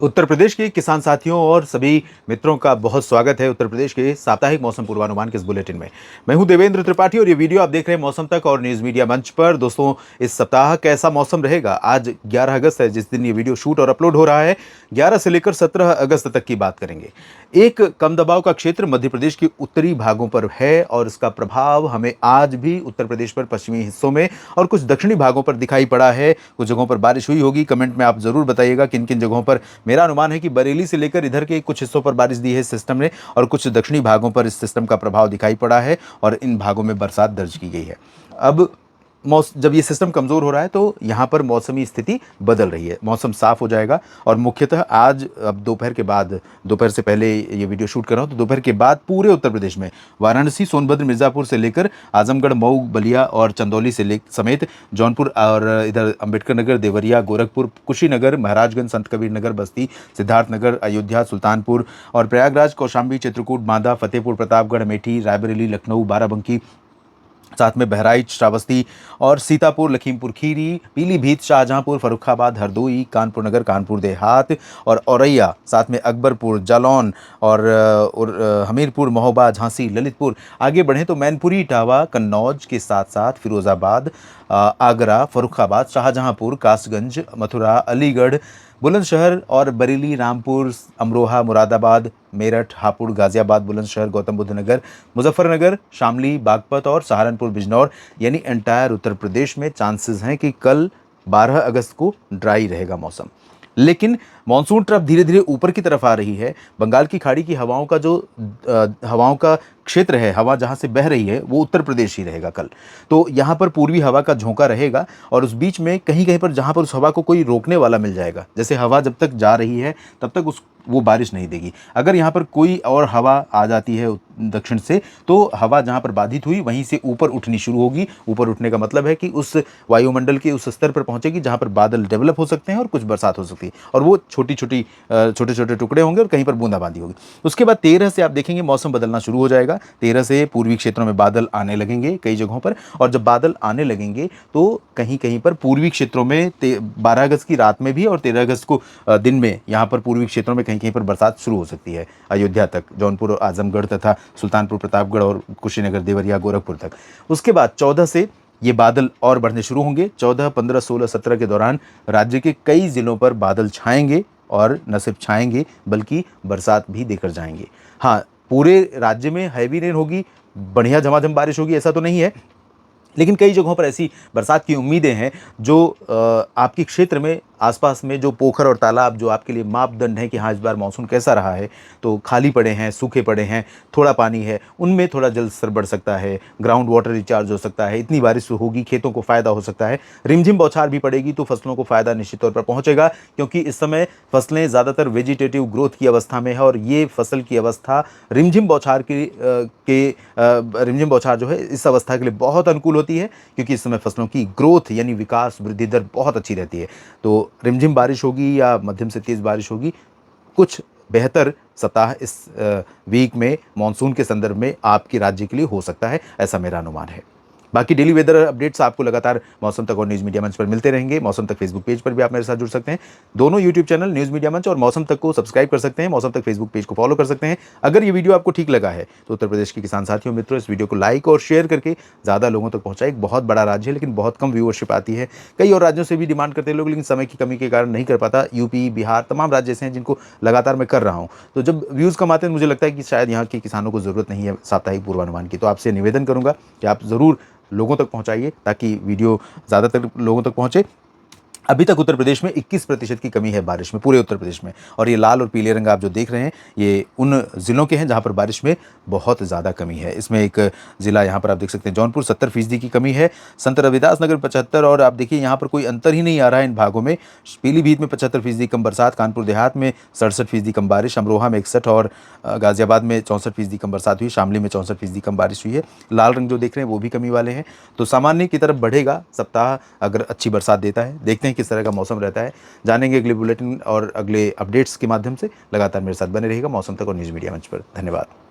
उत्तर प्रदेश के किसान साथियों और सभी मित्रों का बहुत स्वागत है उत्तर प्रदेश के साप्ताहिक मौसम पूर्वानुमान के इस बुलेटिन में। मैं हूं देवेंद्र त्रिपाठी और ये वीडियो आप देख रहे हैं मौसम तक और न्यूज मीडिया मंच पर। दोस्तों, इस सप्ताह कैसा मौसम रहेगा? आज 11 अगस्त है, जिस दिन ये वीडियो शूट और अपलोड हो रहा है। 11 से लेकर 17 अगस्त तक की बात करेंगे। एक कम दबाव का क्षेत्र मध्य प्रदेश के उत्तरी भागों पर है और इसका प्रभाव हमें आज भी उत्तर प्रदेश पर पश्चिमी हिस्सों में और कुछ दक्षिणी भागों पर दिखाई पड़ा है। कुछ जगहों पर बारिश हुई होगी। कमेंट में आप जरूर बताइएगा किन किन जगहों पर। मेरा अनुमान है कि बरेली से लेकर इधर के कुछ हिस्सों पर बारिश दी है इस सिस्टम ने और कुछ दक्षिणी भागों पर इस सिस्टम का प्रभाव दिखाई पड़ा है और इन भागों में बरसात दर्ज की गई है। अब जब ये सिस्टम कमज़ोर हो रहा है तो यहाँ पर मौसमी स्थिति बदल रही है। मौसम साफ हो जाएगा और मुख्यतः आज अब दोपहर के बाद, दोपहर से पहले ये वीडियो शूट कर रहा हूँ तो दोपहर के बाद पूरे उत्तर प्रदेश में वाराणसी, सोनभद्र, मिर्ज़ापुर से लेकर आजमगढ़, मऊ, बलिया और चंदौली से समेत जौनपुर और इधर अंबेडकर नगर, देवरिया, गोरखपुर, कुशीनगर, महाराजगंज, संत कबीर नगर, बस्ती, सिद्धार्थनगर, अयोध्या, सुल्तानपुर और प्रयागराज, कौशाम्बी, चित्रकूट, बांदा, फतेहपुर, प्रतापगढ़, अमेठी, रायबरेली, लखनऊ, बाराबंकी, साथ में बहराइच, श्रावस्ती और सीतापुर, लखीमपुर खीरी, पीलीभीत, शाहजहांपुर, फर्रुखाबाद, हरदोई, कानपुर नगर, कानपुर देहात और औरैया, साथ में अकबरपुर, जालौन और हमीरपुर, महोबा, झांसी, ललितपुर। आगे बढ़ें तो मैनपुरी, इटावा, कन्नौज के साथ साथ फिरोजाबाद, आगरा, फर्रुखाबाद, शाहजहांपुर, कासगंज, मथुरा, अलीगढ़, बुलंदशहर और बरेली, रामपुर, अमरोहा, मुरादाबाद, मेरठ, हापुड़, गाजियाबाद, बुलंदशहर, गौतम बुद्ध नगर, मुजफ्फरनगर, शामली, बागपत और सहारनपुर, बिजनौर यानी एंटायर उत्तर प्रदेश में चांसेस हैं कि कल 12 अगस्त को ड्राई रहेगा मौसम। लेकिन मॉनसून ट्रफ धीरे धीरे ऊपर की तरफ आ रही है। बंगाल की खाड़ी की हवाओं का जो हवाओं का क्षेत्र है, हवा जहां से बह रही है वो उत्तर प्रदेश ही रहेगा कल। तो यहाँ पर पूर्वी हवा का झोंका रहेगा और उस बीच में कहीं कहीं पर जहां पर उस हवा को कोई रोकने वाला मिल जाएगा, जैसे हवा जब तक जा रही है तब तक वो बारिश नहीं देगी। अगर यहाँ पर कोई और हवा आ जाती है दक्षिण से तो हवा जहाँ पर बाधित हुई वहीं से ऊपर उठनी शुरू होगी। ऊपर उठने का मतलब है कि उस वायुमंडल के उस स्तर पर पहुंचेगी जहाँ पर बादल डेवलप हो सकते हैं और कुछ बरसात हो सकती है और वो छोटे छोटे टुकड़े होंगे और कहीं पर बूंदाबांदी होगी। उसके बाद 13 से आप देखेंगे मौसम बदलना शुरू हो जाएगा। 13 से पूर्वी क्षेत्रों में बादल आने लगेंगे कई जगहों पर और जब बादल आने लगेंगे तो कहीं कहीं पर पूर्वी क्षेत्रों में 12 अगस्त की रात में भी और 13 अगस्त को दिन में यहाँ पर पूर्वी क्षेत्रों में कहीं कहीं पर बरसात शुरू हो सकती है। अयोध्या तक, जौनपुर, आजमगढ़ तथा सुल्तानपुर, प्रतापगढ़ और कुशीनगर, देवरिया, गोरखपुर तक। उसके बाद 14 से ये बादल और बढ़ने शुरू होंगे। 14, 15, 16, 17 के दौरान राज्य के कई जिलों पर बादल छाएंगे और न सिर्फ छाएंगे बल्कि बरसात भी देकर जाएंगे। हाँ, पूरे राज्य में हैवी रेन होगी, बढ़िया झमाझम बारिश होगी ऐसा तो नहीं है, लेकिन कई जगहों पर ऐसी बरसात की उम्मीदें हैं जो आपके क्षेत्र में आसपास में जो पोखर और तालाब जो आपके लिए मापदंड है कि हाँ इस बार मानसून कैसा रहा है, तो खाली पड़े हैं, सूखे पड़े हैं, थोड़ा पानी है, उनमें थोड़ा जल स्तर बढ़ सकता है, ग्राउंड वाटर रिचार्ज हो सकता है, इतनी बारिश होगी खेतों को फ़ायदा हो सकता है। रिमझिम बौछार भी पड़ेगी तो फसलों को फ़ायदा निश्चित तौर पर पहुँचेगा, क्योंकि इस समय फसलें ज़्यादातर वेजिटेटिव ग्रोथ की अवस्था में है और ये फसल की अवस्था रिमझिम बौछार रिमझिम बौछार जो है इस अवस्था के लिए बहुत अनुकूल होती है, क्योंकि इस समय फसलों की ग्रोथ यानी विकास वृद्धि दर बहुत अच्छी रहती है। तो रिमझिम बारिश होगी या मध्यम से तेज़ बारिश होगी। कुछ बेहतर सप्ताह इस वीक में मॉनसून के संदर्भ में आपके राज्य के लिए हो सकता है, ऐसा मेरा अनुमान है। बाकी डेली वेदर अपडेट्स आपको लगातार मौसम तक और न्यूज़ मीडिया मंच पर मिलते रहेंगे। मौसम तक फेसबुक पेज पर भी आप मेरे साथ जुड़ सकते हैं। दोनों यूट्यूब चैनल न्यूज़ मीडिया मंच और मौसम तक को सब्सक्राइब कर सकते हैं। मौसम तक फेसबुक पेज को फॉलो कर सकते हैं। अगर ये वीडियो आपको ठीक लगा है तो उत्तर प्रदेश के किसान साथियों, मित्रों, इस वीडियो को लाइक और शेयर करके ज़्यादा लोगों तक पहुँचाएं। एक बहुत बड़ा राज्य है लेकिन बहुत कम व्यूअरशिप आती है। कई और राज्यों से भी डिमांड करते हैं लोग, लेकिन समय की कमी के कारण नहीं कर पाता। यूपी, बिहार, तमाम राज्य ऐसे हैं जिनको लगातार मैं कर रहा हूँ। तो जब व्यूज़ कम आते हैं मुझे लगता है कि शायद यहाँ के किसानों को ज़रूरत नहीं है साप्ताहिक पूर्वानुमान की। तो आपसे निवेदन करूँगा कि आप ज़रूर लोगों तक पहुंचाइए ताकि वीडियो ज़्यादातर लोगों तक पहुंचे। अभी तक उत्तर प्रदेश में 21% की कमी है बारिश में, पूरे उत्तर प्रदेश में, और ये लाल और पीले रंग आप जो देख रहे हैं ये उन ज़िलों के हैं जहां पर बारिश में बहुत ज़्यादा कमी है। इसमें एक ज़िला यहाँ पर आप देख सकते हैं जौनपुर, 70% की कमी है। संत रविदास नगर 75, और आप देखिए यहाँ पर कोई अंतर ही नहीं आ रहा है इन भागों में। पीलीभीत में 75% कम बरसात, कानपुर देहात में 67% कम बारिश, अमरोहा में 61 और गाज़ियाबाद में 64% कम बरसात हुई, शामली में 64% कम बारिश हुई है। लाल रंग जो देख रहे हैं वो भी कमी वाले हैं। तो सामान्य की तरफ बढ़ेगा सप्ताह अगर अच्छी बरसात देता है। देखते हैं किस तरह का मौसम रहता है, जानेंगे अगले बुलेटिन और अगले अपडेट्स के माध्यम से। लगातार मेरे साथ बने रहेगा मौसम तक और न्यूज़ मीडिया मंच पर। धन्यवाद।